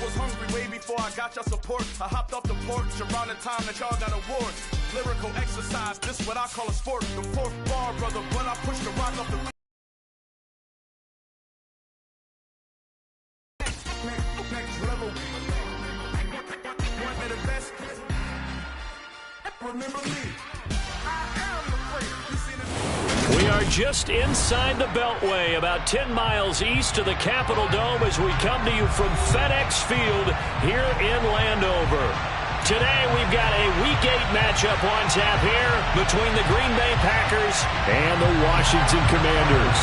was hungry way before I got your support. I hopped off the porch around the time that y'all got awards. Lyrical exercise, this what I call a sport. The fourth bar, brother, when I push the rock off the next level. One of the best. Remember me. I am the freak. You see this? We are just inside the Beltway, about 10 miles east of the Capitol Dome as we come to you from FedEx Field here in Landover. Today we've got a Week 8 matchup on tap here between the Green Bay Packers and the Washington Commanders.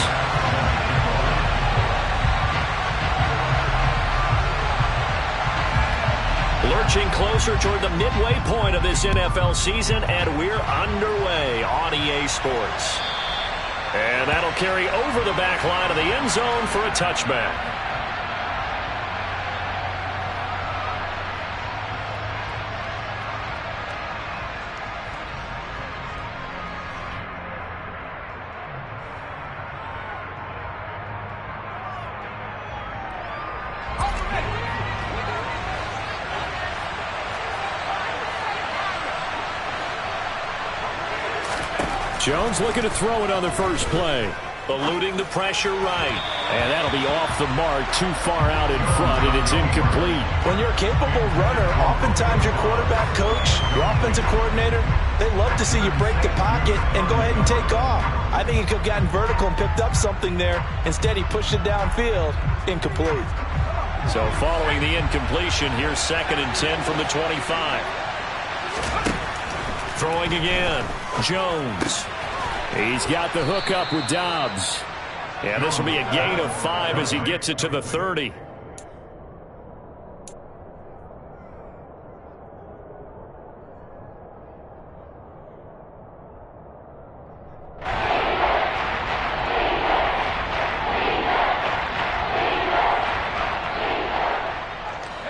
Lurching closer toward the midway point of this NFL season, and we're underway on EA Sports. And that'll carry over the back line of the end zone for a touchback. Jones looking to throw it on the first play. Eluding the pressure right. And that'll be off the mark, too far out in front, and it's incomplete. When you're a capable runner, oftentimes your quarterback coach, your offensive coordinator, they love to see you break the pocket and go ahead and take off. I think he could have gotten vertical and picked up something there. Instead, he pushed it downfield. Incomplete. So following the incompletion, here's 2nd and 10 from the 25. Throwing again. Jones. He's got the hook up with Dobbs. And this will be a gain of 5 as he gets it to the 30.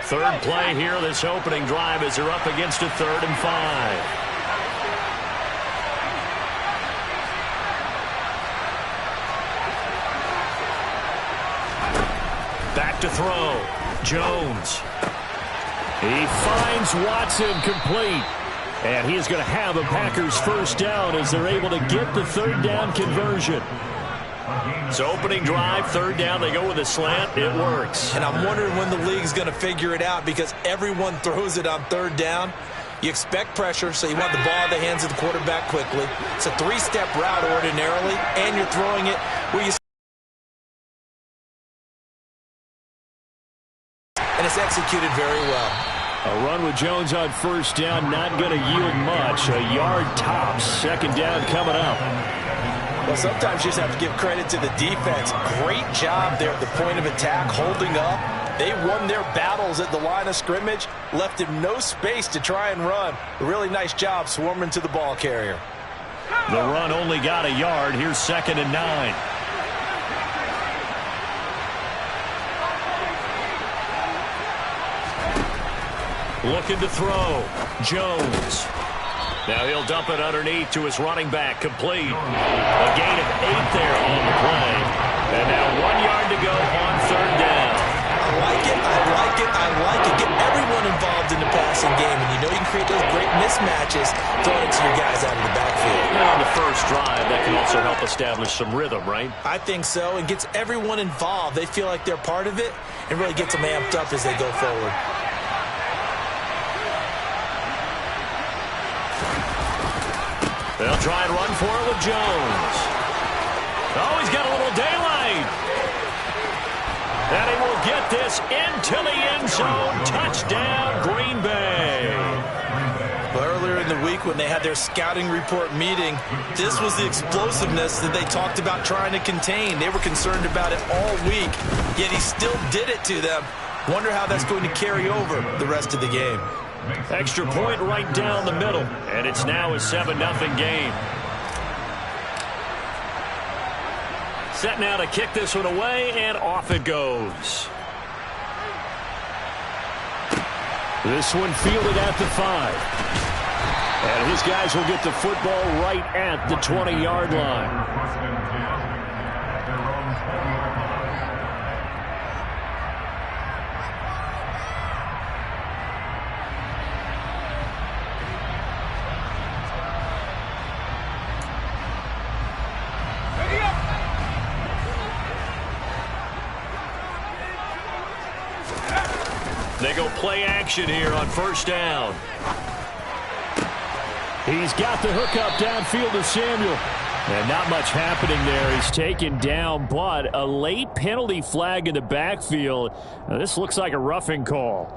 Third play here, this opening drive as they're up against a 3rd and 5. Back to throw. Jones. He finds Watson complete. And he is going to have a Packers first down as they're able to get the 3rd down conversion. So opening drive, 3rd down, they go with a slant. It works. And I'm wondering when the league's going to figure it out because everyone throws it on 3rd down. You expect pressure, so you want the ball in the hands of the quarterback quickly. It's a 3-step route ordinarily, and you're throwing it where you and it's executed very well. A run with Jones on first down, not going to yield much. A yard tops, 2nd down coming up. Well, sometimes you just have to give credit to the defense. Great job there at the point of attack, holding up. They won their battles at the line of scrimmage, left him no space to try and run. A really nice job swarming to the ball carrier. The run only got a yard. Here's 2nd and 9. Looking to throw. Jones. Now he'll dump it underneath to his running back. Complete. A gain of 8 there on the play. And now 1 yard to go on 3rd down. I like it. I like it. I like it. Get everyone involved in the passing game. And you know you can create those great mismatches throwing it to your guys out of the backfield. And on the first drive, that can also help establish some rhythm, right? I think so. And gets everyone involved. They feel like they're part of it and really gets them amped up as they go forward. They'll try and run for it with Jones. Oh, he's got a little daylight. And he will get this into the end zone. Touchdown, Green Bay. Well, earlier in the week when they had their scouting report meeting, this was the explosiveness that they talked about trying to contain. They were concerned about it all week, yet he still did it to them. Wonder how that's going to carry over the rest of the game. Extra point right down the middle, and it's now a 7-0 game. Set now to kick this one away, and off it goes. This one fielded at the 5. And his guys will get the football right at the 20-yard line. They go play action here on first down. He's got the hookup downfield to Samuel. And not much happening there. He's taken down, but a late penalty flag in the backfield. Now, this looks like a roughing call.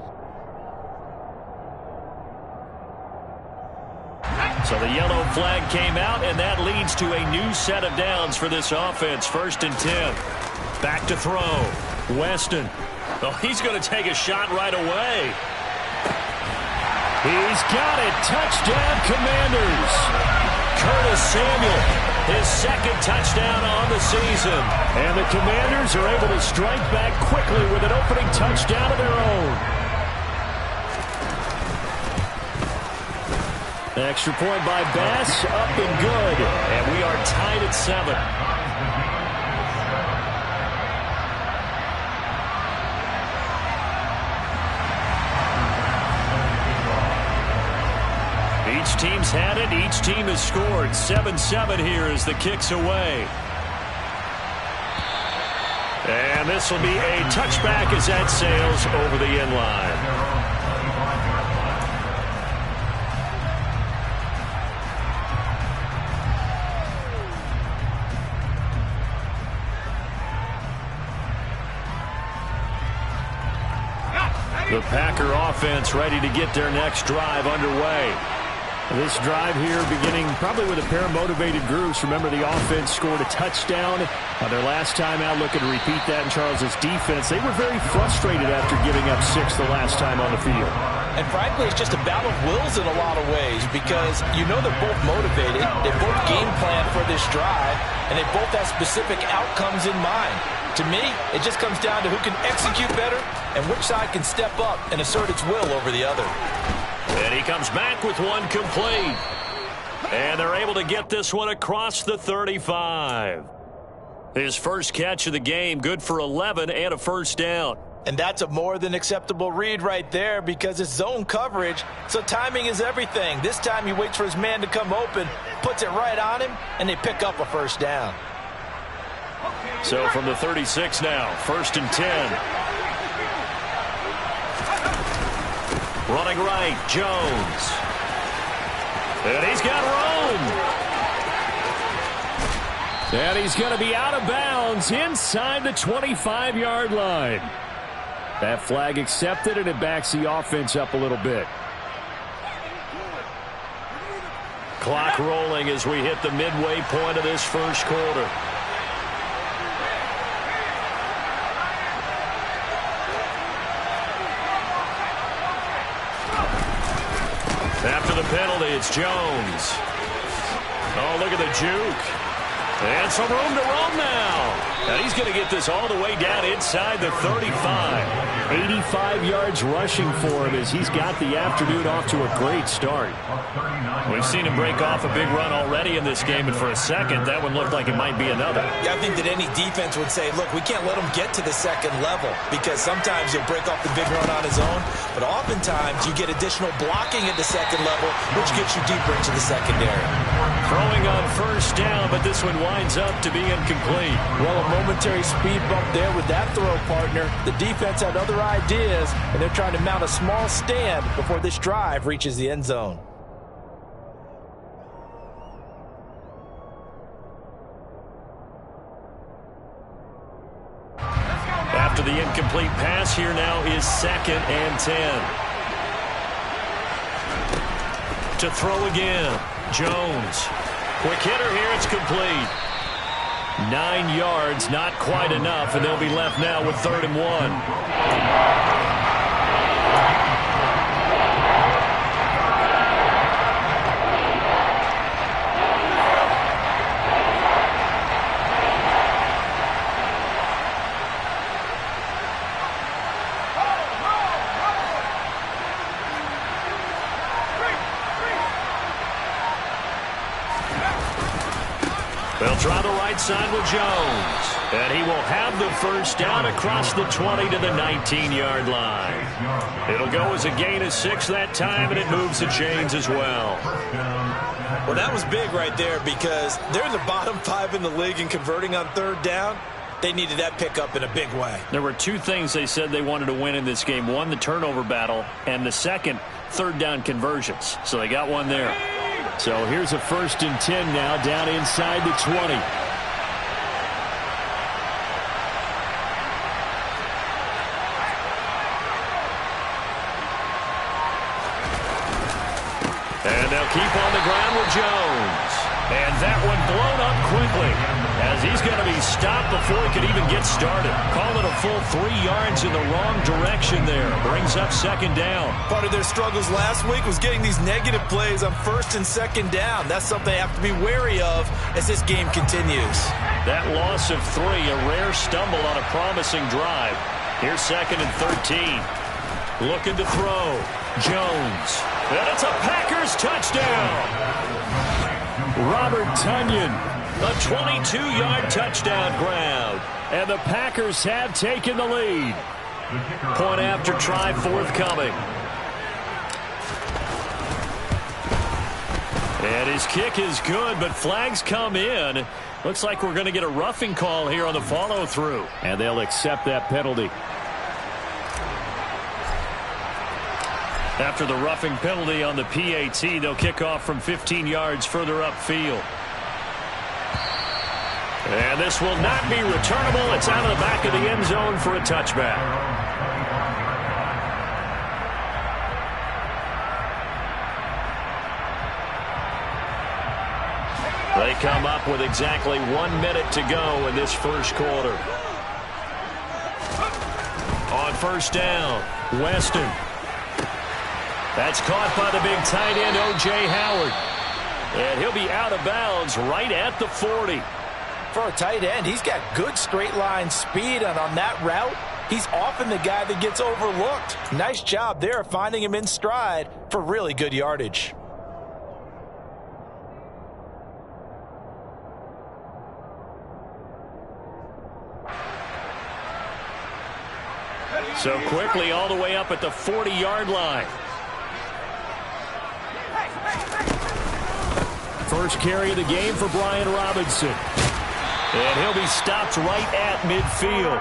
So the yellow flag came out, and that leads to a new set of downs for this offense. 1st and 10. Back to throw. Weston. Oh, he's going to take a shot right away. He's got it. Touchdown, Commanders. Curtis Samuel, his 2nd touchdown on the season. And the Commanders are able to strike back quickly with an opening touchdown of their own. Extra point by Bass, up and good. And we are tied at 7. Each team's had it. Each team has scored. 7-7 here as the kick's away. And this will be a touchback as that sails over the end line. The Packer offense ready to get their next drive underway. This drive here beginning probably with a pair of motivated groups. Remember, the offense scored a touchdown their last time out, looking to repeat that in Charles's defense. They were very frustrated after giving up 6 the last time on the field. And frankly, it's just a battle of wills in a lot of ways because you know they're both motivated. They both game plan for this drive, and they both have specific outcomes in mind. To me, it just comes down to who can execute better and which side can step up and assert its will over the other. And he comes back with one complete. And they're able to get this one across the 35. His first catch of the game, good for 11 and a 1st down. And that's a more than acceptable read right there because it's zone coverage, so timing is everything. This time he waits for his man to come open, puts it right on him, and they pick up a 1st down. So from the 36 now, 1st and 10. Running right, Jones. And he's got room. And he's going to be out of bounds inside the 25-yard line. That flag accepted, and it backs the offense up a little bit. Clock rolling as we hit the midway point of this 1st quarter. After the penalty, it's Jones. Oh, look at the juke. And some room to roam now. And he's going to get this all the way down inside the 35. 85 yards rushing for him as he's got the afternoon off to a great start. We've seen him break off a big run already in this game, and for a second, that one looked like it might be another. Yeah, I think that any defense would say, look, we can't let him get to the 2nd level because sometimes he'll break off the big run on his own, but oftentimes you get additional blocking at the 2nd level, which gets you deeper into the secondary. Throwing on 1st down, but this one winds up to be incomplete. Well, a momentary speed bump there with that throw, partner. The defense had other ideas, and they're trying to mount a small stand before this drive reaches the end zone. After the incomplete pass, here now is 2nd and 10. To throw again, Jones. Quick hitter here, it's complete. 9 yards, not quite enough, and they'll be left now with 3rd and 1. They'll try the right side with Jones. And he will have the 1st down across the 20 to the 19-yard line. It'll go as a gain of 6 that time, and it moves the chains as well. Well, that was big right there because they're in the bottom 5 in the league in converting on 3rd down. They needed that pickup in a big way. There were two things they said they wanted to win in this game. One, the turnover battle, and the second, third down conversions. So they got one there. So here's a 1st and 10 now, down inside the 20. And they'll keep on the ground with Jones. And that one blown up quickly as he's going to be stopped before he could even get started. Call it a full 3 yards in the wrong direction there. Brings up 2nd down. Part of their struggles last week was getting these negative plays on 1st and 2nd down. That's something they have to be wary of as this game continues. That loss of 3, a rare stumble on a promising drive. Here's 2nd and 13. Looking to throw. Jones. And it's a Packers touchdown. Robert Tonyan, a 22-yard touchdown grab. And the Packers have taken the lead. Point after try forthcoming. And his kick is good, but flags come in. Looks like we're going to get a roughing call here on the follow-through. And they'll accept that penalty. After the roughing penalty on the PAT, they'll kick off from 15 yards further upfield. And this will not be returnable. It's out of the back of the end zone for a touchback. They come up with exactly 1 minute to go in this first quarter. On 1st down, Weston. That's caught by the big tight end, O.J. Howard. And he'll be out of bounds right at the 40. For a tight end, he's got good straight line speed, and on that route, he's often the guy that gets overlooked. Nice job there finding him in stride for really good yardage. So quickly all the way up at the 40-yard line. First carry of the game for Brian Robinson. And he'll be stopped right at midfield.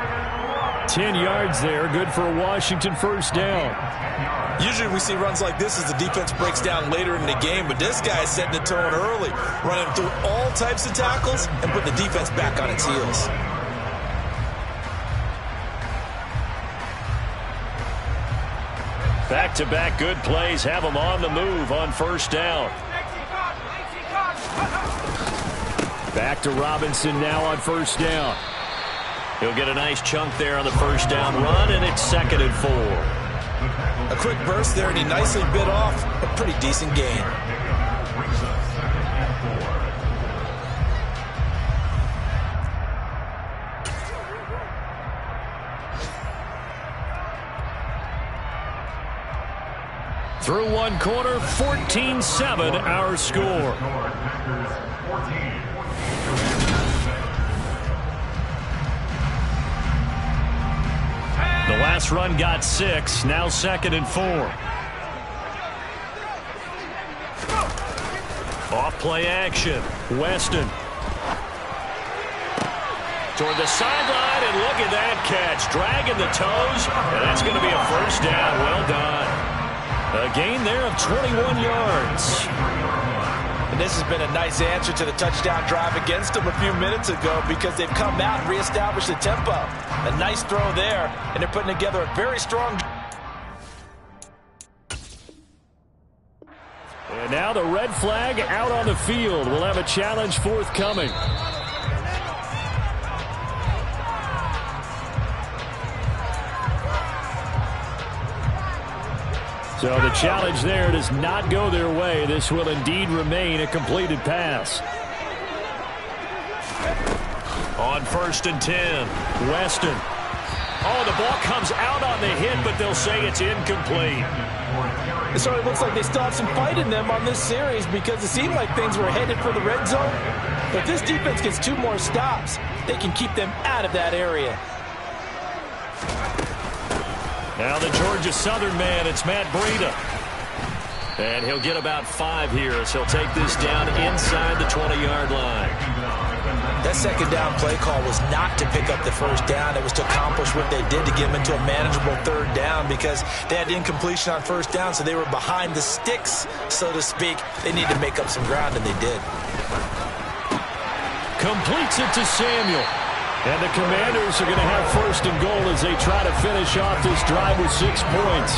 10 yards there, good for a Washington 1st down. Usually we see runs like this as the defense breaks down later in the game, but this guy is setting the tone early, running through all types of tackles and putting the defense back on its heels. Back-to-back good plays have them on the move on 1st down. Back to Robinson now on 1st down. He'll get a nice chunk there on the 1st down run, and it's 2nd and 4. A quick burst there, and he nicely bit off a pretty decent gain. Through 1 quarter, 14-7 our score. The last run got 6, now 2nd and 4. Off play action, Weston. Toward the sideline, and look at that catch. Dragging the toes, and that's going to be a 1st down. Well done. A gain there of 21 yards. And this has been a nice answer to the touchdown drive against them a few minutes ago because they've come out and reestablished the tempo. A nice throw there, and they're putting together a very strong. And now the red flag out on the field. We'll have a challenge forthcoming. So the challenge there does not go their way. This will indeed remain a completed pass. On 1st and 10, Weston. Oh, the ball comes out on the hit, but they'll say it's incomplete. So it looks like they still have some fight in them on this series because it seemed like things were headed for the red zone. But this defense gets 2 more stops. They can keep them out of that area. Now the Georgia Southern man, it's Matt Breida. And he'll get about 5 here, so he'll take this down inside the 20-yard line. That second down play call was not to pick up the first down. It was to accomplish what they did to get them into a manageable third down because they had incompletion on first down, so they were behind the sticks, so to speak. They needed to make up some ground, and they did. Completes it to Samuel. And the Commanders are going to have first and goal as they try to finish off this drive with 6 points.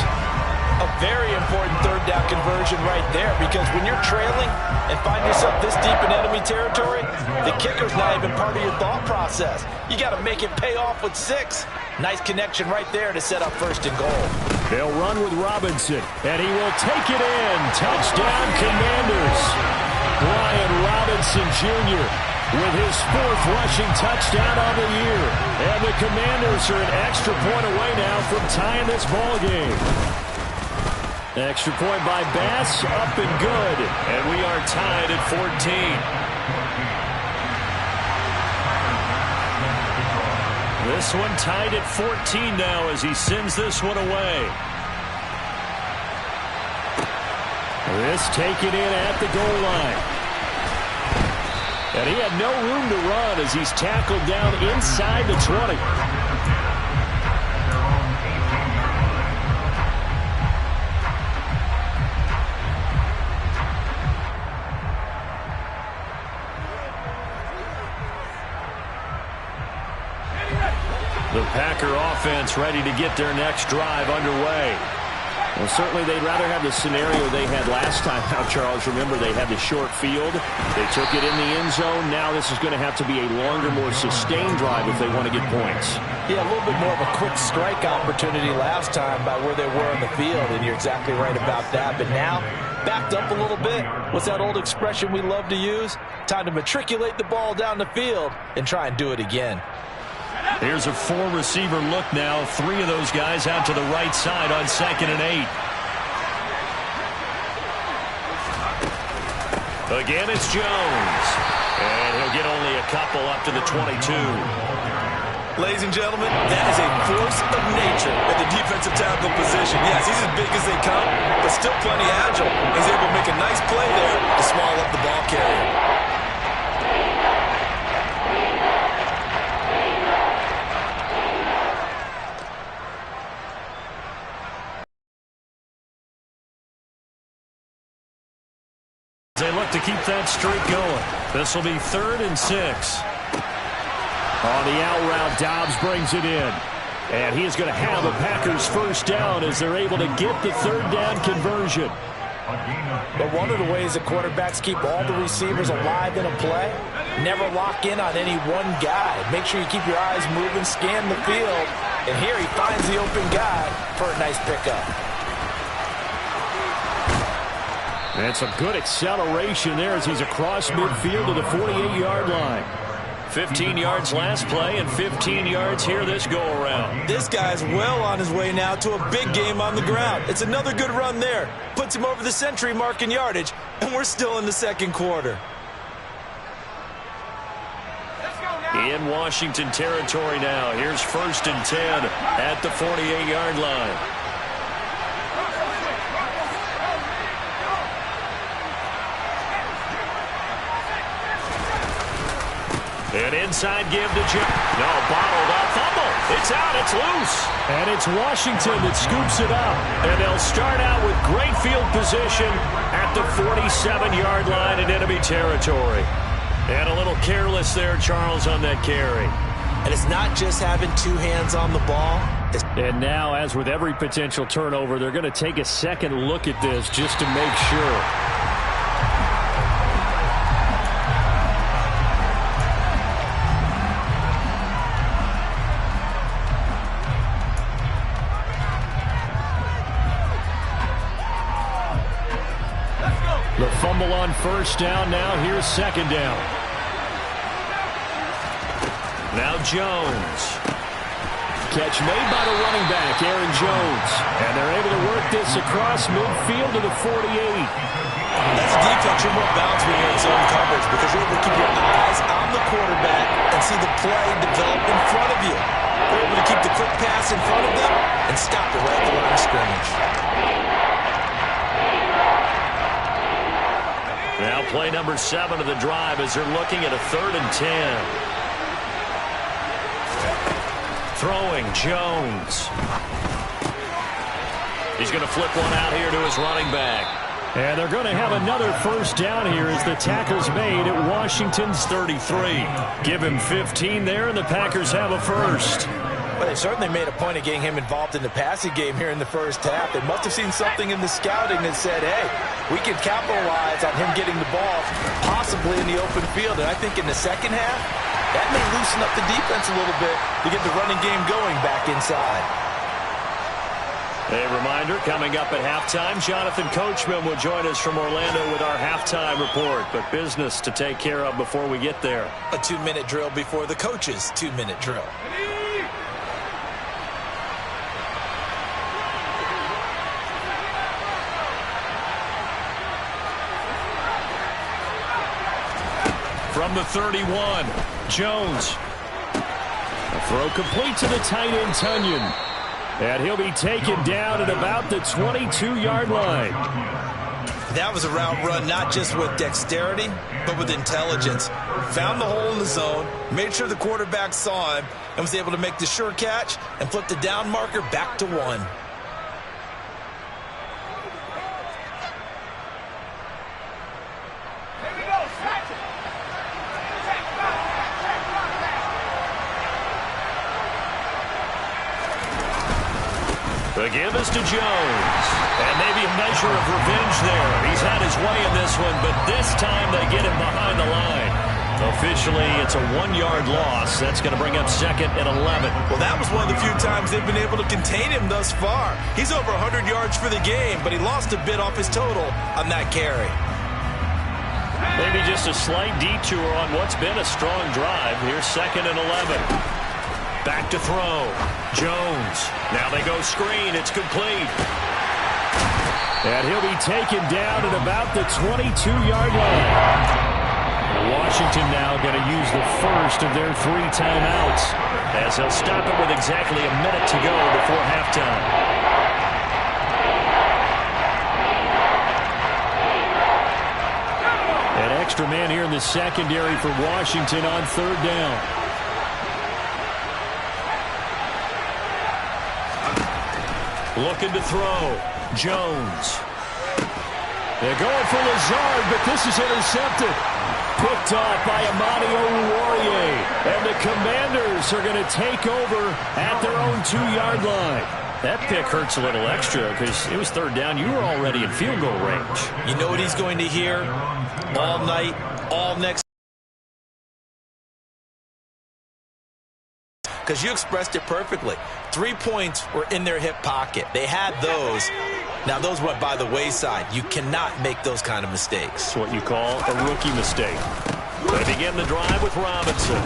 A very important third down conversion right there because when you're trailing and find yourself this deep in enemy territory, the kicker's not even part of your thought process. You got to make it pay off with 6. Nice connection right there to set up first and goal. They'll run with Robinson, and he will take it in. Touchdown, Commanders. Brian Robinson Jr. with his 4th rushing touchdown of the year. And the Commanders are an extra point away now from tying this ball game. Extra point by Bass, up and good. And we are tied at 14. This one tied at 14 now as he sends this one away. This taken in at the goal line. And he had no room to run as he's tackled down inside the 20. The Packer offense ready to get their next drive underway. Well, certainly they'd rather have the scenario they had last time out, Charles. Remember, they had the short field. They took it in the end zone. Now this is going to have to be a longer, more sustained drive if they want to get points. Yeah, a little bit more of a quick strike opportunity last time by where they were on the field, and you're exactly right about that. But now, backed up a little bit. What's that old expression we love to use? Time to matriculate the ball down the field and try and do it again. Here's a 4-receiver look now. 3 of those guys out to the right side on 2nd and 8. Again, it's Jones. And he'll get only a couple up to the 22. Ladies and gentlemen, that is a force of nature at the defensive tackle position. Yes, he's as big as they come, but still plenty agile. He's able to make a nice play there to swallow up the ball carrier. They look to keep that streak going. This will be 3rd and 6. On the out route, Dobbs brings it in. And he is going to have the Packers first down as they're able to get the 3rd down conversion. But one of the ways that quarterbacks keep all the receivers alive in a play, never lock in on any one guy. Make sure you keep your eyes moving, scan the field. And here he finds the open guy for a nice pickup. And some good acceleration there as he's across midfield to the 48-yard line. 15 yards last play and 15 yards here this go-around. This guy's well on his way now to a big game on the ground. It's another good run there. Puts him over the century mark in yardage, and we're still in the 2nd quarter. In Washington territory now. Here's 1st and 10 at the 48-yard line. An inside give to Jones. No, bottled up. Fumble. It's out. It's loose. And it's Washington that scoops it up. And they'll start out with great field position at the 47-yard line in enemy territory. And a little careless there, Charles, on that carry. And it's not just having 2 hands on the ball. And now, as with every potential turnover, they're going to take a second look at this just to make sure. The fumble on first down. Now here's 2nd down. Now Jones. Catch made by the running back, Aaron Jones. And they're able to work this across midfield to the 48. That's a defense you're more balanced when you're in zone coverage because you're able to keep your eyes on the quarterback and see the play develop in front of you. You're able to keep the quick pass in front of them and stop it right at the line of scrimmage. Now play number 7 of the drive as they're looking at a 3rd and 10. Throwing Jones. He's going to flip one out here to his running back. And they're going to have another first down here as the tackle's made at Washington's 33. Give him 15 there, and the Packers have a first. Well, they certainly made a point of getting him involved in the passing game here in the first half. They must have seen something in the scouting that said, hey, we can capitalize on him getting the ball possibly in the open field. And I think in the second half, that may loosen up the defense a little bit to get the running game going back inside. A reminder, coming up at halftime, Jonathan Coachman will join us from Orlando with our halftime report. But business to take care of before we get there. A 2-minute drill before the coach's 2-minute drill. From the 31, Jones. A throw complete to the tight end, Tunyon. And he'll be taken down at about the 22-yard line. That was a route run not just with dexterity, but with intelligence. Found the hole in the zone, made sure the quarterback saw him, and was able to make the sure catch and flip the down marker back to 1. The give is to Jones. And maybe a measure of revenge there. He's had his way in this one, but this time they get him behind the line. Officially, it's a 1-yard loss. That's going to bring up 2nd and 11. Well, that was one of the few times they've been able to contain him thus far. He's over 100 yards for the game, but he lost a bit off his total on that carry. Maybe just a slight detour on what's been a strong drive. Here's 2nd and 11. Back to throw. Jones. Now they go screen. It's complete. And he'll be taken down at about the 22-yard line. Washington now going to use the first of their 3 timeouts, as they'll stop it with exactly a minute to go before halftime. An extra man here in the secondary for Washington on 3rd down. Looking to throw. Jones. They're going for Lazard, but this is intercepted. Picked off by Amani Oruwariye. And the Commanders are going to take over at their own 2-yard line. That pick hurts a little extra because it was 3rd down. You were already in field goal range. You know what he's going to hear all night, all next. Because you expressed it perfectly. 3 points were in their hip pocket. They had those. Now, those went by the wayside. You cannot make those kind of mistakes. It's what you call a rookie mistake. They begin the drive with Robinson.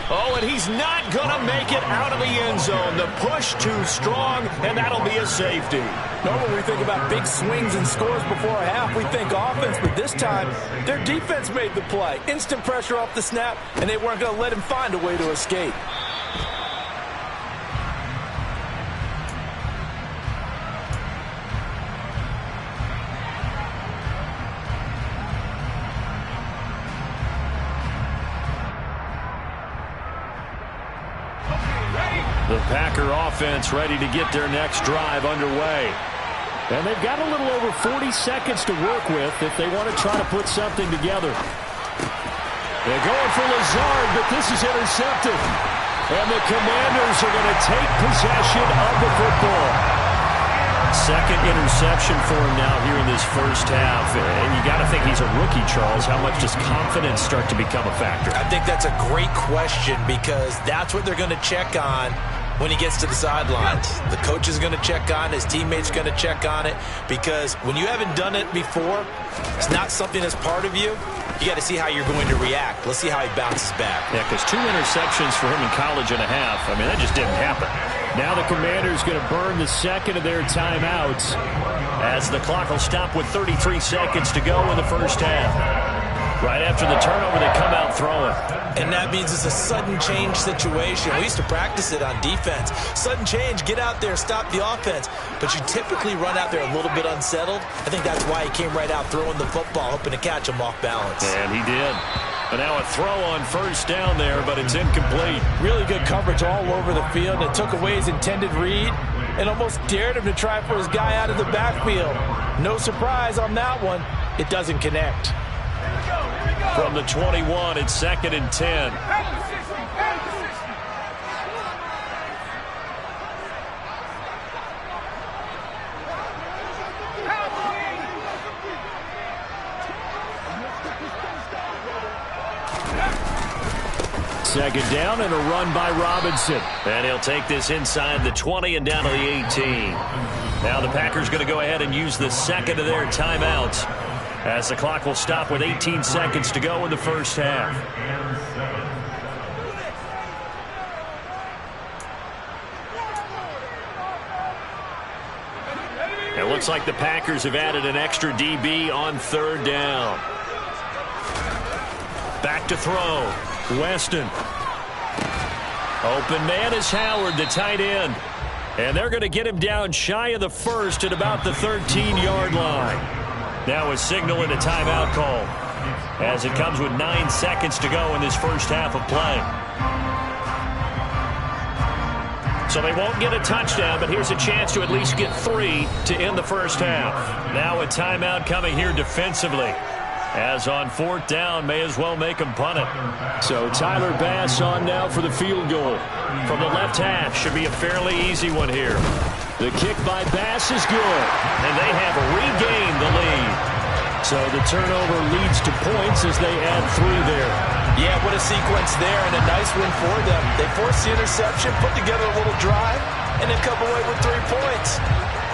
Oh, and he's not going to make it out of the end zone. The push too strong, and that'll be a safety. Normally we think about big swings and scores before a half. We think offense, but this time their defense made the play. Instant pressure off the snap, and they weren't going to let him find a way to escape. The Packer offense ready to get their next drive underway. And they've got a little over 40 seconds to work with if they want to try to put something together. They're going for Lazard, but this is intercepted. And the Commanders are going to take possession of the football. 2nd interception for him now here in this first half. And you got to think he's a rookie, Charles. How much does confidence start to become a factor? I think that's a great question because that's what they're going to check on when he gets to the sidelines. The coach is going to check on, his teammates going to check on it, because when you haven't done it before, it's not something that's part of you. You got to see how you're going to react. Let's see how he bounces back. Yeah, because 2 interceptions for him in college and a half. I mean, that just didn't happen. Now the Commanders going to burn the 2nd of their timeouts as the clock will stop with 33 seconds to go in the first half. Right after the turnover, they come out throwing. And that means it's a sudden change situation. We used to practice it on defense. Sudden change, get out there, stop the offense. But you typically run out there a little bit unsettled. I think that's why he came right out throwing the football, hoping to catch him off balance. And he did. And now a throw on first down there, but it's incomplete. Really good coverage all over the field. It took away his intended read and almost dared him to try for his guy out of the backfield. No surprise on that one. It doesn't connect. From the 21, it's 2nd and 10. Second down and a run by Robinson. And he'll take this inside the 20 and down to the 18. Now the Packers going to go ahead and use the second of their timeouts, as the clock will stop with 18 seconds to go in the first half. It looks like the Packers have added an extra DB on third down. Back to throw. Weston. Open man is Howard, the tight end. And they're going to get him down shy of the first at about the 13-yard line. Now a signal and a timeout call, as it comes with 9 seconds to go in this first half of play. So they won't get a touchdown, but here's a chance to at least get 3 to end the first half. Now a timeout coming here defensively, as on fourth down, may as well make him punt it. So Tyler Bass on now for the field goal. From the left half, should be a fairly easy one here. The kick by Bass is good, and they have regained the lead. So the turnover leads to points as they add 3 there. Yeah, what a sequence there, and a nice win for them. They forced the interception, put together a little drive, and then come away with 3 points.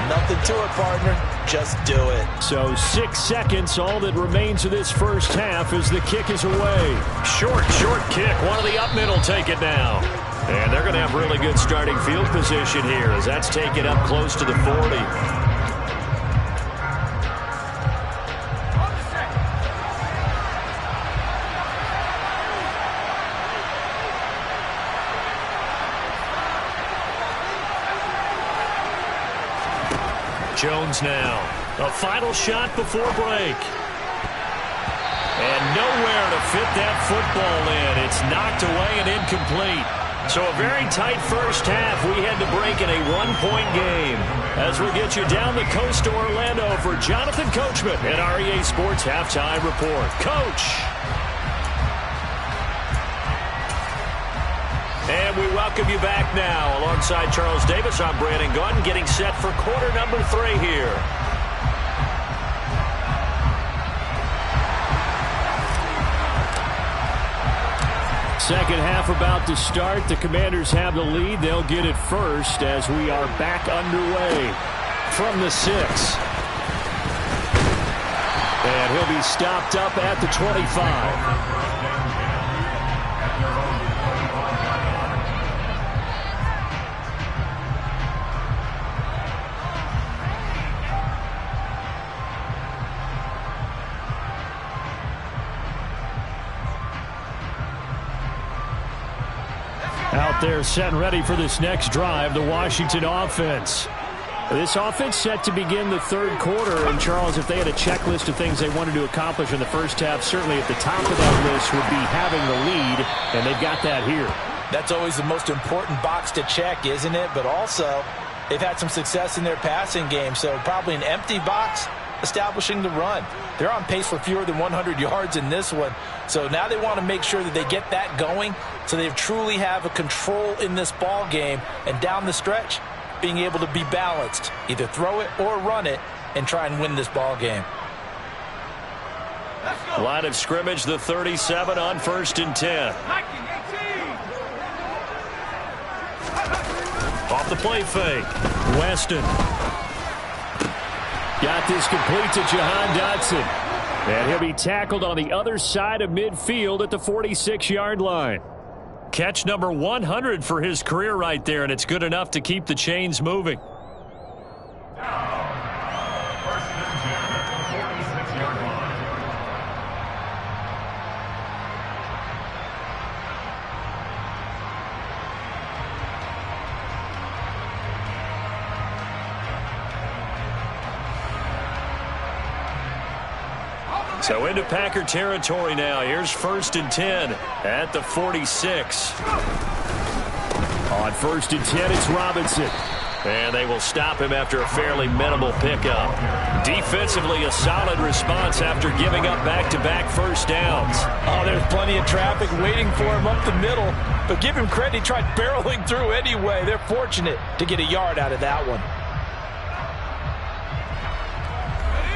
Nothing to it, partner. Just do it. So 6 seconds, all that remains of this first half as the kick is away. Short kick. One of the up middle take it now. And they're going to have really good starting field position here, as that's taken up close to the 40. Jones now. A final shot before break. And nowhere to fit that football in. It's knocked away and incomplete. So a very tight first half. We had to break in a 1-point game. As we get you down the coast to Orlando for Jonathan Coachman at REA Sports Halftime Report. Coach. And we welcome you back now. Alongside Charles Davis, I'm Brandon Gunn, getting set for quarter number 3 here. Second half about to start. The Commanders have the lead. They'll get it first as we are back underway from the 6. And he'll be stopped up at the 25. Out there set and ready for this next drive, the Washington offense. This offense set to begin the third quarter. And, Charles, if they had a checklist of things they wanted to accomplish in the first half, certainly at the top of that list would be having the lead, and they've got that here. That's always the most important box to check, isn't it? But also, they've had some success in their passing game, so probably an empty box establishing the run. They're on pace for fewer than 100 yards in this one. So now they want to make sure that they get that going so they truly have a control in this ball game, and down the stretch, being able to be balanced. Either throw it or run it and try and win this ball game. Line of scrimmage, the 37 on 1st and 10. Off the play fake. Weston. Got this complete to Jahan Dotson. And he'll be tackled on the other side of midfield at the 46-yard line. Catch number 100 for his career right there, and it's good enough to keep the chains moving. So into Packer territory now. Here's 1st and 10 at the 46. On 1st and 10, it's Robinson. And they will stop him after a fairly minimal pickup. Defensively, a solid response after giving up back-to-back first downs. Oh, there's plenty of traffic waiting for him up the middle. But give him credit, he tried barreling through anyway. They're fortunate to get a yard out of that one.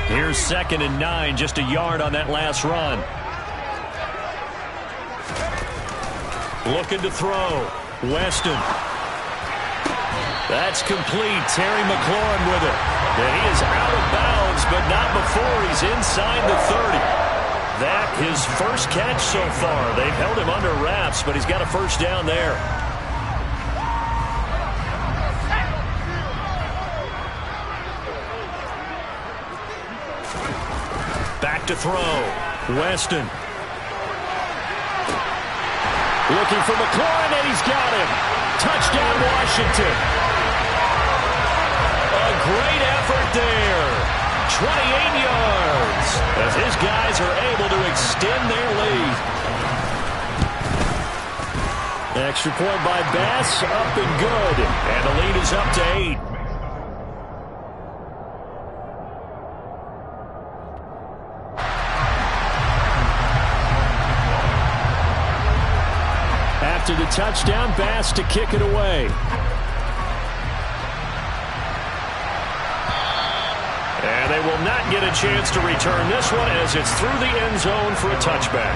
Here's 2nd and 9, just a yard on that last run. Looking to throw. Weston. That's complete. Terry McLaurin with it. And he is out of bounds, but not before he's inside the 30. That his first catch so far. They've held him under wraps, but he's got a first down there. Back to throw. Weston. Looking for McLaurin, and he's got him. Touchdown, Washington. A great effort there. 28 yards as his guys are able to extend their lead. Extra point by Bass, up and good. And the lead is up to 8. After the touchdown, Bass to kick it away. And they will not get a chance to return this one as it's through the end zone for a touchback.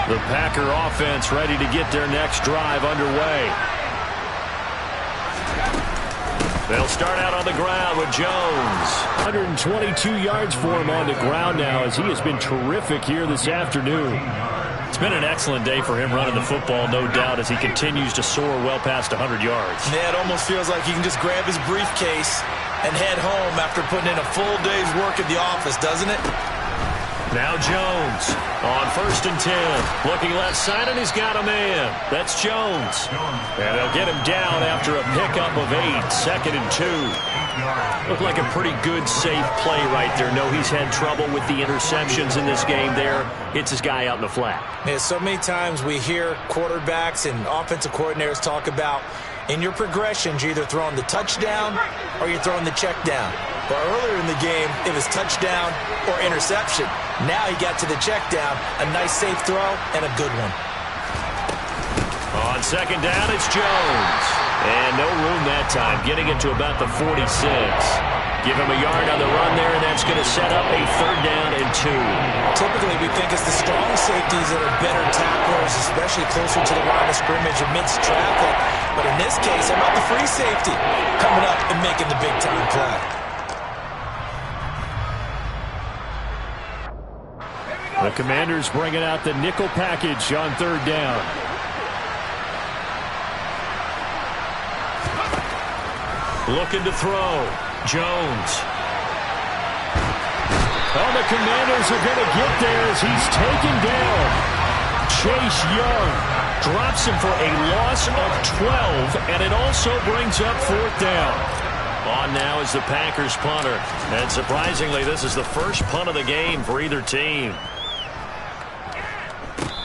The Packer offense ready to get their next drive underway. They'll start out on the ground with Jones. 122 yards for him on the ground now as he has been terrific here this afternoon. It's been an excellent day for him running the football, no doubt, as he continues to soar well past 100 yards. Yeah, it almost feels like he can just grab his briefcase and head home after putting in a full day's work at the office, doesn't it? Now Jones on 1st and 10. Looking left side, and he's got a man. That's Jones. And they'll get him down after a pickup of 8. 2nd and 2. Looked like a pretty good, safe play right there. No, he's had trouble with the interceptions in this game there. Hits his guy out in the flat. Yeah, so many times we hear quarterbacks and offensive coordinators talk about in your progressions, you're either throwing the touchdown or you're throwing the check down. But earlier in the game, it was touchdown or interception. Now he got to the check down, a nice safe throw, and a good one. On 2nd down, it's Jones. And no room that time, getting it to about the 46. Give him a yard on the run there, and that's going to set up a 3rd down and 2. Typically, we think it's the strong safeties that are better tacklers, especially closer to the line of scrimmage amidst traffic. But in this case, how about the free safety coming up and making the big-time play? The Commanders bringing out the nickel package on 3rd down. Looking to throw. Jones. Oh, the Commanders are going to get there as he's taken down. Chase Young drops him for a loss of 12, and it also brings up 4th down. On now is the Packers punter. And surprisingly, this is the first punt of the game for either team.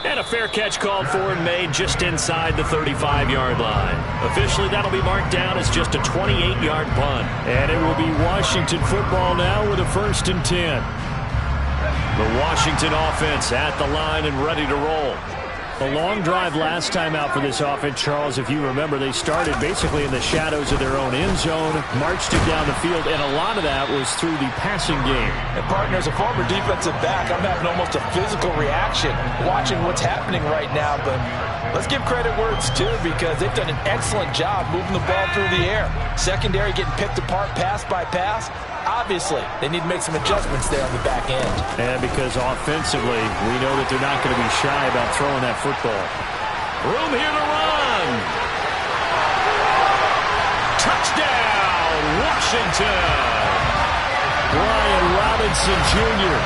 And a fair catch called for and made just inside the 35-yard line. Officially, that'll be marked down as just a 28-yard punt. And it will be Washington football now with a 1st and 10. The Washington offense at the line and ready to roll. A long drive last time out for this offense, Charles. If you remember, they started basically in the shadows of their own end zone, marched it down the field, and a lot of that was through the passing game. And partner, as a former defensive back, I'm having almost a physical reaction watching what's happening right now. But let's give credit where it's due, because they've done an excellent job moving the ball through the air. Secondary getting picked apart pass by pass. Obviously, they need to make some adjustments there on the back end. And because offensively, we know that they're not going to be shy about throwing that football. Room here to run. Touchdown, Washington. Brian Robinson Jr.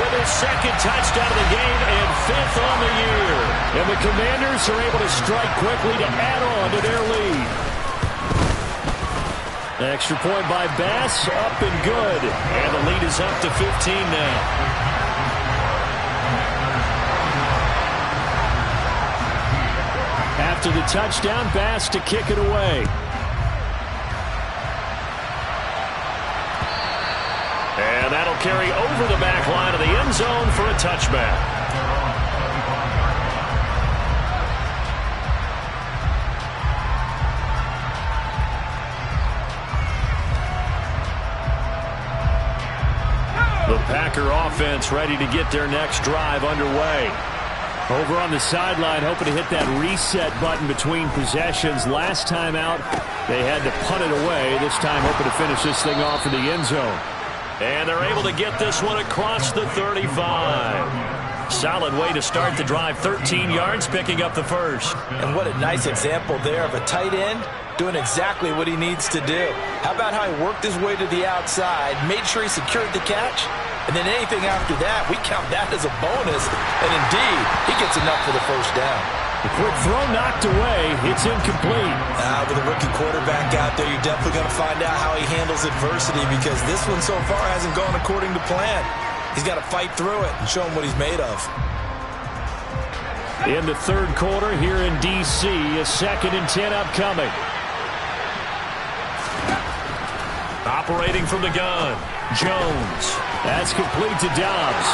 with his 2nd touchdown of the game and 5th on the year. And the Commanders are able to strike quickly to add on to their lead. Extra point by Bass, up and good. And the lead is up to 15 now. After the touchdown, Bass to kick it away. And that'll carry over the back line of the end zone for a touchback. The Packer offense ready to get their next drive underway. Over on the sideline, hoping to hit that reset button between possessions. Last time out, they had to punt it away. This time, hoping to finish this thing off in the end zone. And they're able to get this one across the 35. Solid way to start the drive. 13 yards, picking up the first. And what a nice example there of a tight end doing exactly what he needs to do. How about how he worked his way to the outside, made sure he secured the catch, and then anything after that, we count that as a bonus. And indeed, he gets enough for the first down. The quick throw knocked away. It's incomplete. With a rookie quarterback out there, you're definitely going to find out how he handles adversity, because this one so far hasn't gone according to plan. He's got to fight through it and show him what he's made of. In the third quarter here in D.C., a 2nd and 10 upcoming. Operating from the gun, Jones. That's complete to Dobbs.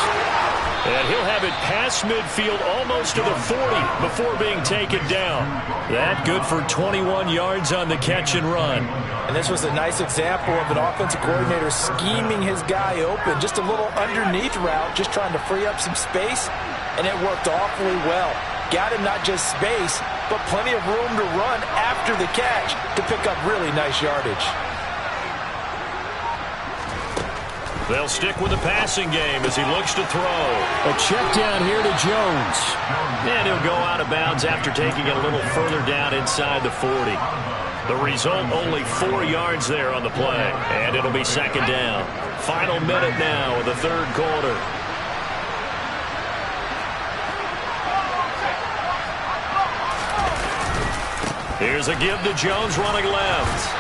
And he'll have it past midfield almost to the 40 before being taken down. That good for 21 yards on the catch and run. And this was a nice example of an offensive coordinator scheming his guy open. Just a little underneath route, just trying to free up some space, and it worked awfully well. Got him not just space, but plenty of room to run after the catch to pick up really nice yardage. They'll stick with the passing game as he looks to throw. A check down here to Jones. And he'll go out of bounds after taking it a little further down inside the 40. The result, only 4 yards there on the play. And it'll be 2nd down. Final minute now of the third quarter. Here's a give to Jones running left.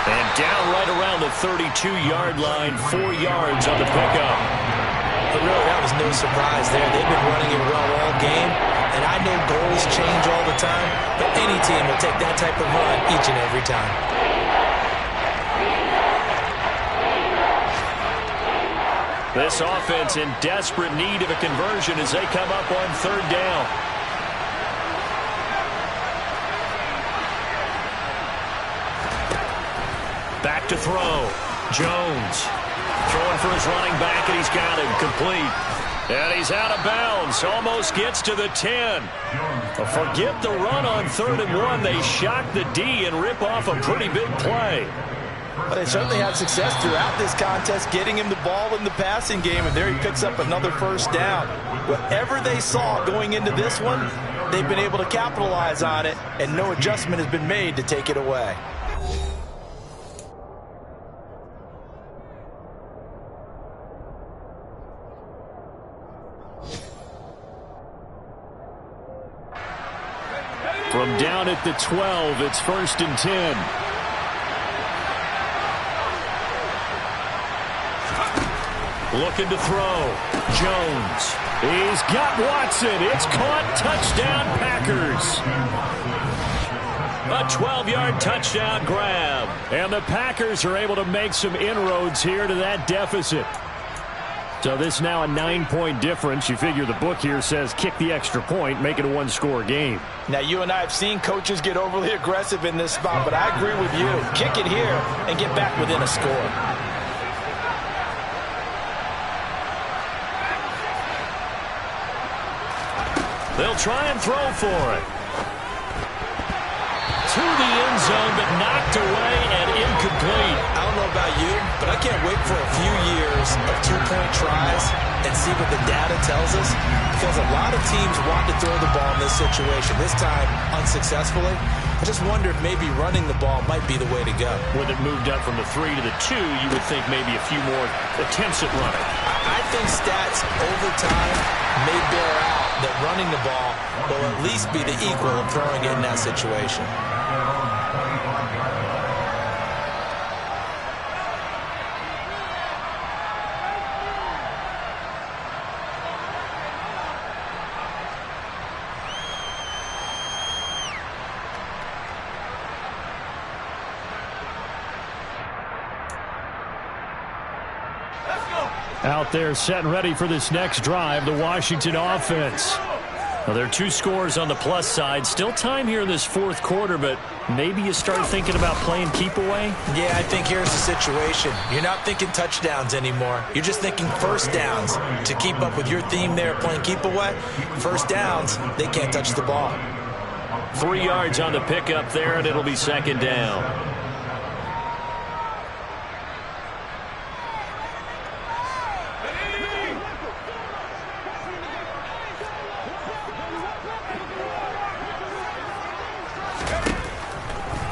And down right around the 32-yard line, 4 yards on the pickup. But really, that was no surprise there. They've been running it well all game, and I know goals change all the time, but any team will take that type of run each and every time. This offense in desperate need of a conversion as they come up on 3rd down. Back to throw. Jones throwing for his running back, and he's got him complete. And he's out of bounds. Almost gets to the 10. Forget the run on 3rd and 1. They shock the D and rip off a pretty big play. But they certainly had success throughout this contest, getting him the ball in the passing game, and there he picks up another first down. Whatever they saw going into this one, they've been able to capitalize on it, and no adjustment has been made to take it away. From down at the 12, it's 1st and 10. Looking to throw. Jones. He's got Watson. It's caught. Touchdown, Packers. A 12-yard touchdown grab. And the Packers are able to make some inroads here to that deficit. So this now a 9-point difference. You figure the book here says kick the extra point, make it a 1-score game. Now, you and I have seen coaches get overly aggressive in this spot, but I agree with you. Kick it here and get back within a score. They'll try and throw for it. To the end zone, but knocked away and incomplete. I don't know about you, but I can't wait for a few years of 2-point tries and see what the data tells us, because a lot of teams want to throw the ball in this situation, this time unsuccessfully. I just wonder if maybe running the ball might be the way to go. When it moved up from the 3 to the 2, you would think maybe a few more attempts at running. I think stats over time may bear out that running the ball will at least be the equal of throwing it in that situation. Out there setting ready for this next drive, the Washington offense. Well, there are 2 scores on the plus side. Still time here in this fourth quarter, but maybe you start thinking about playing keep away? Yeah, I think here's the situation. You're not thinking touchdowns anymore. You're just thinking first downs. To keep up with your theme there, playing keep away, first downs, they can't touch the ball. 3 yards on the pickup there, and it'll be second down.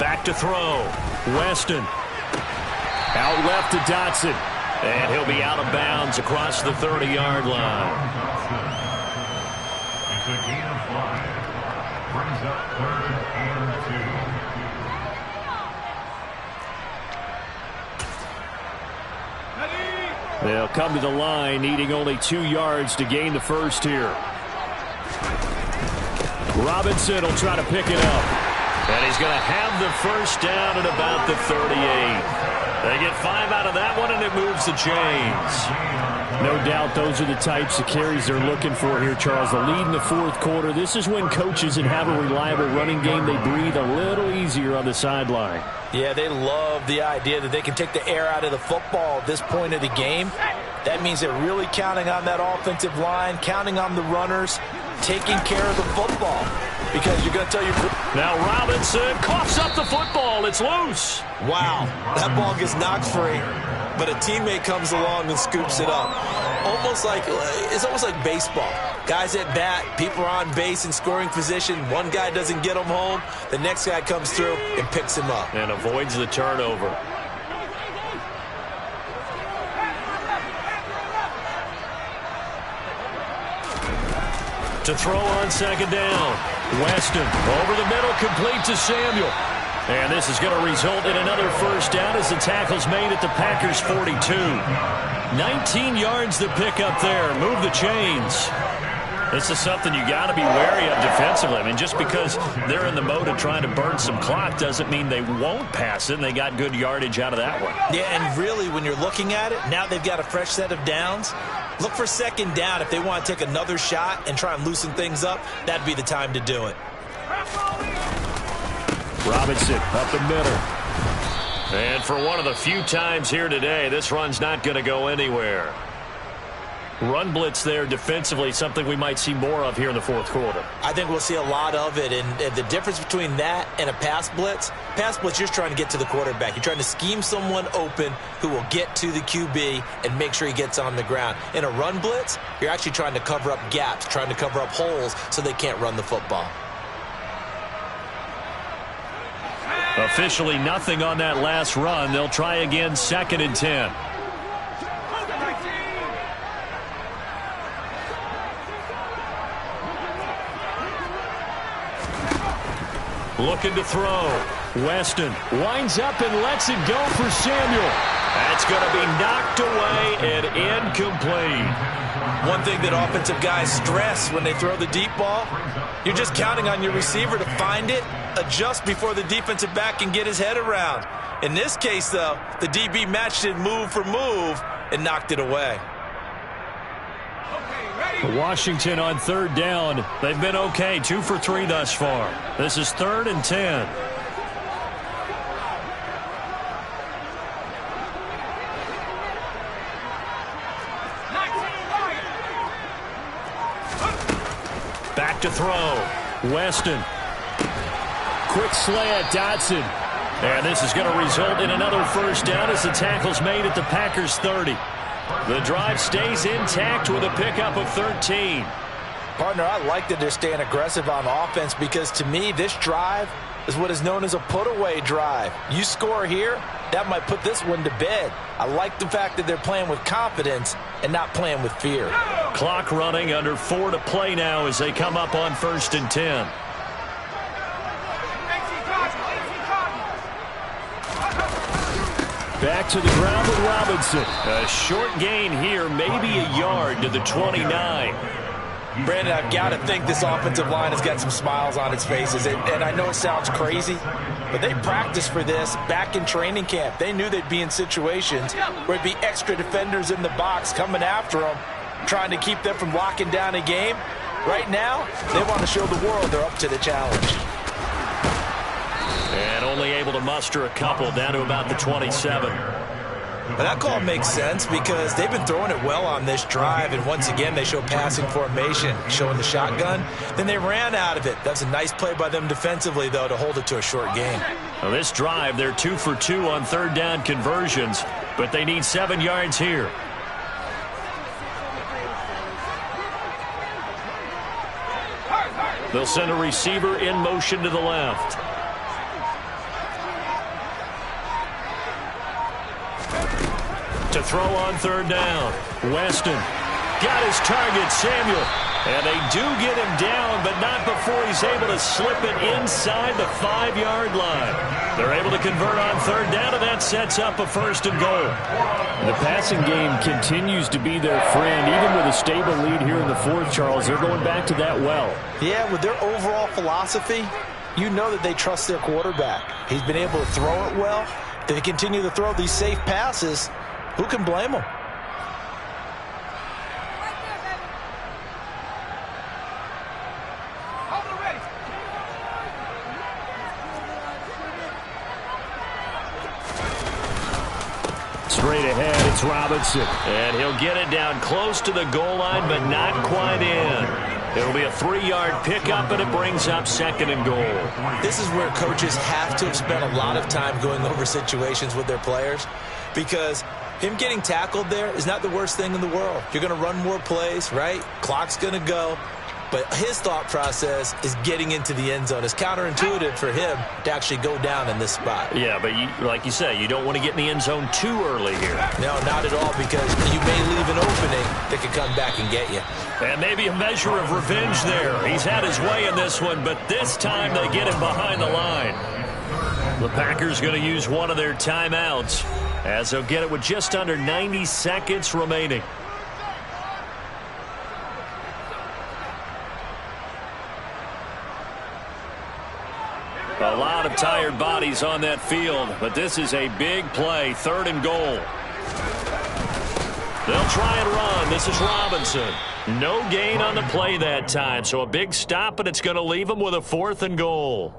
Back to throw. Weston. Out left to Dotson. And he'll be out of bounds across the 30-yard line. It's a gain of 5. Brings up 3rd and 2. They'll come to the line, needing only 2 yards to gain the first here. Robinson will try to pick it up. And he's going to have the first down at about the 38. They get 5 out of that one, and it moves the chains. No doubt those are the types of carries they're looking for here, Charles. The lead in the fourth quarter. This is when coaches that have a reliable running game, they breathe a little easier on the sideline. Yeah, they love the idea that they can take the air out of the football at this point of the game. That means they're really counting on that offensive line, counting on the runners, taking care of the football. Because you're going to tell your... Now Robinson coughs up the football. It's loose. Wow, that ball gets knocked free, but a teammate comes along and scoops it up. It's almost like baseball. Guys at bat, people are on base in scoring position. One guy doesn't get them home. The next guy comes through and picks him up. And avoids the turnover. To throw on second down. Weston over the middle, complete to Samuel. And this is going to result in another first down as the tackle's made at the Packers' 42. 19 yards to pick up there. Move the chains. This is something you got to be wary of defensively. I mean, just because they're in the mode of trying to burn some clock doesn't mean they won't pass it, and they got good yardage out of that one. Yeah, and really, when you're looking at it, now they've got a fresh set of downs. Look for second down. If they want to take another shot and try and loosen things up, that'd be the time to do it. Robinson up the middle. And for one of the few times here today, this run's not going to go anywhere. Run blitz there defensively, something we might see more of here in the fourth quarter. I think we'll see a lot of it, and the difference between that and a pass blitz, you're just trying to get to the quarterback. You're trying to scheme someone open who will get to the QB and make sure he gets on the ground. In a run blitz, you're actually trying to cover up gaps, trying to cover up holes so they can't run the football. Officially nothing on that last run. They'll try again, 2nd and 10. Looking to throw. Weston winds up and lets it go for Samuel. That's going to be knocked away and incomplete. One thing that offensive guys stress when they throw the deep ball, you're just counting on your receiver to find it, adjust before the defensive back can get his head around. In this case, though, the DB matched it move for move and knocked it away. Washington on 3rd down. They've been okay, 2 for 3 thus far. This is 3rd and 10. Back to throw. Weston. Quick slant, Dotson. And this is going to result in another first down as the tackle's made at the Packers' 30. The drive stays intact with a pickup of 13. Partner, I like that they're staying aggressive on offense because, to me, this drive is what is known as a put-away drive. You score here, that might put this one to bed. I like the fact that they're playing with confidence and not playing with fear. Clock running, under 4 to play now as they come up on 1st and 10. Back to the ground with Robinson. A short gain here, maybe a yard to the 29. Brandon, I've got to think this offensive line has got some smiles on its faces. And I know it sounds crazy, but they practiced for this back in training camp. They knew they'd be in situations where it'd be extra defenders in the box coming after them, trying to keep them from locking down a game. Right now, they want to show the world they're up to the challenge. And only able to muster a couple, down to about the 27. But that call makes sense because they've been throwing it well on this drive, and once again they show passing formation, showing the shotgun. Then they ran out of it. That's a nice play by them defensively, though, to hold it to a short gain. Well, this drive, they're 2 for 2 on third down conversions, but they need 7 yards here. They'll send a receiver in motion to the left. To throw on third down. Weston got his target, Samuel. And they do get him down, but not before he's able to slip it inside the 5-yard line. They're able to convert on third down, and that sets up a 1st and goal. The passing game continues to be their friend. Even with a stable lead here in the 4th, Charles, they're going back to that well. Yeah, with their overall philosophy, you know that they trust their quarterback. He's been able to throw it well. They continue to throw these safe passes. Who can blame them? Straight ahead, it's Robinson. And he'll get it down close to the goal line, but not quite in. It'll be a 3-yard pickup, and it brings up 2nd and goal. This is where coaches have to have spent a lot of time going over situations with their players, because him getting tackled there is not the worst thing in the world. You're going to run more plays, right? Clock's going to go. But his thought process is getting into the end zone. It's counterintuitive for him to actually go down in this spot. Yeah, but like you say, you don't want to get in the end zone too early here. No, not at all, because you may leave an opening that could come back and get you. And maybe a measure of revenge there. He's had his way in this one, but this time they get him behind the line. The Packers going to use one of their timeouts, as they'll get it with just under 90 seconds remaining. A lot of tired bodies on that field, but this is a big play, 3rd and goal. They'll try and run. This is Robinson. No gain on the play that time, so a big stop, and it's going to leave them with a 4th and goal.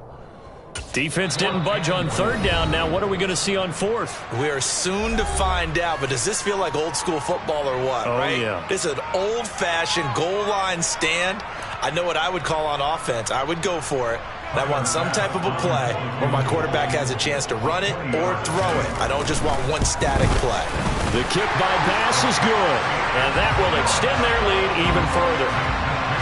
Defense didn't budge on 3rd down. Now what are we going to see on 4th? We are soon to find out, but does this feel like old school football or what, right? Yeah. This is an old-fashioned goal line stand. I know what I would call on offense. I would go for it. And I want some type of a play where my quarterback has a chance to run it or throw it. I don't just want one static play. The kick by pass is good, and that will extend their lead even further.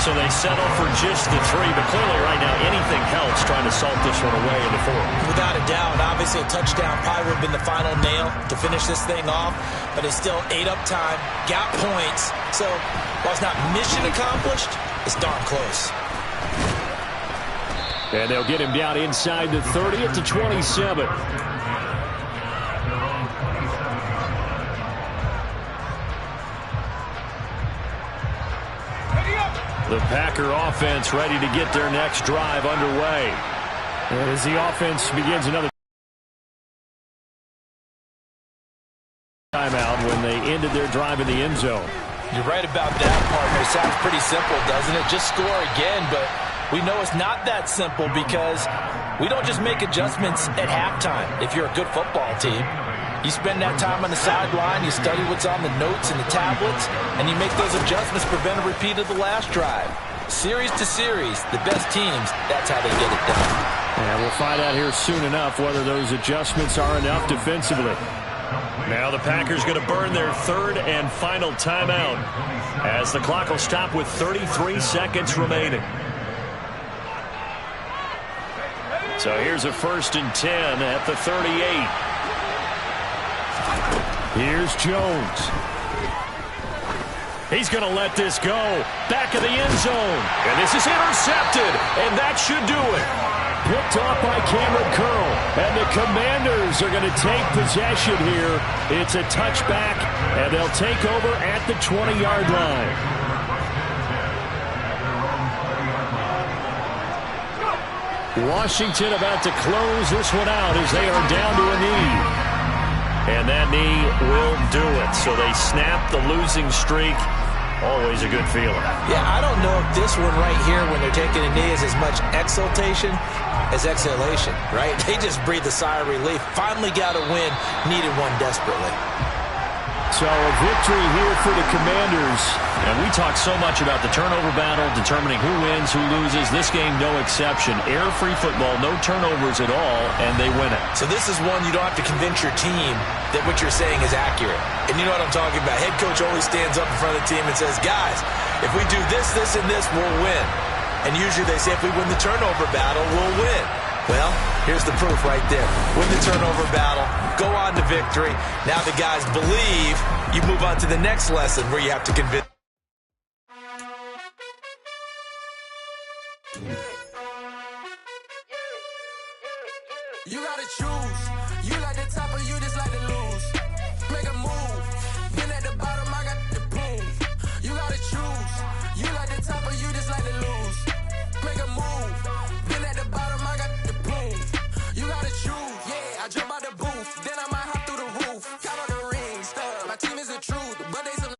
So they settle for just the 3, but clearly right now anything helps trying to salt this one away in the 4th. Without a doubt, obviously a touchdown probably would have been the final nail to finish this thing off, but it's still ate up time, got points. So while it's not mission accomplished, it's darn close. And they'll get him down inside the 30 at the 27. The Packer offense ready to get their next drive underway. And as the offense begins another timeout when they ended their drive in the end zone. You're right about that, partner. It sounds pretty simple, doesn't it? Just score again, but we know it's not that simple because we don't just make adjustments at halftime if you're a good football team. You spend that time on the sideline, you study what's on the notes and the tablets, and you make those adjustments, prevent a repeat of the last drive. Series to series, the best teams, that's how they get it done. And we'll find out here soon enough whether those adjustments are enough defensively. Now the Packers going to burn their 3rd and final timeout as the clock will stop with 33 seconds remaining. So here's a 1st and 10 at the 38. Here's Jones. He's going to let this go. Back of the end zone. And this is intercepted. And that should do it. Picked off by Cameron Curl. And the Commanders are going to take possession here. It's a touchback. And they'll take over at the 20-yard line. Washington about to close this one out as they are down to a knee. And that knee will do it. So they snap the losing streak. Always a good feeling. Yeah, I don't know if this one right here when they're taking a knee is as much exultation as exhalation, right? They just breathe a sigh of relief. Finally got a win. Needed one desperately. So a victory here for the Commanders. And we talk so much about the turnover battle, determining who wins, who loses. This game, no exception. Air-free football, no turnovers at all, and they win it. So this is one you don't have to convince your team that what you're saying is accurate. And you know what I'm talking about. Head coach always stands up in front of the team and says, guys, if we do this, this, and this, we'll win. And usually they say if we win the turnover battle, we'll win. Well, here's the proof right there. Win the turnover battle, go on to victory. Now the guys believe. You move on to the next lesson where you have to convince. You gotta choose.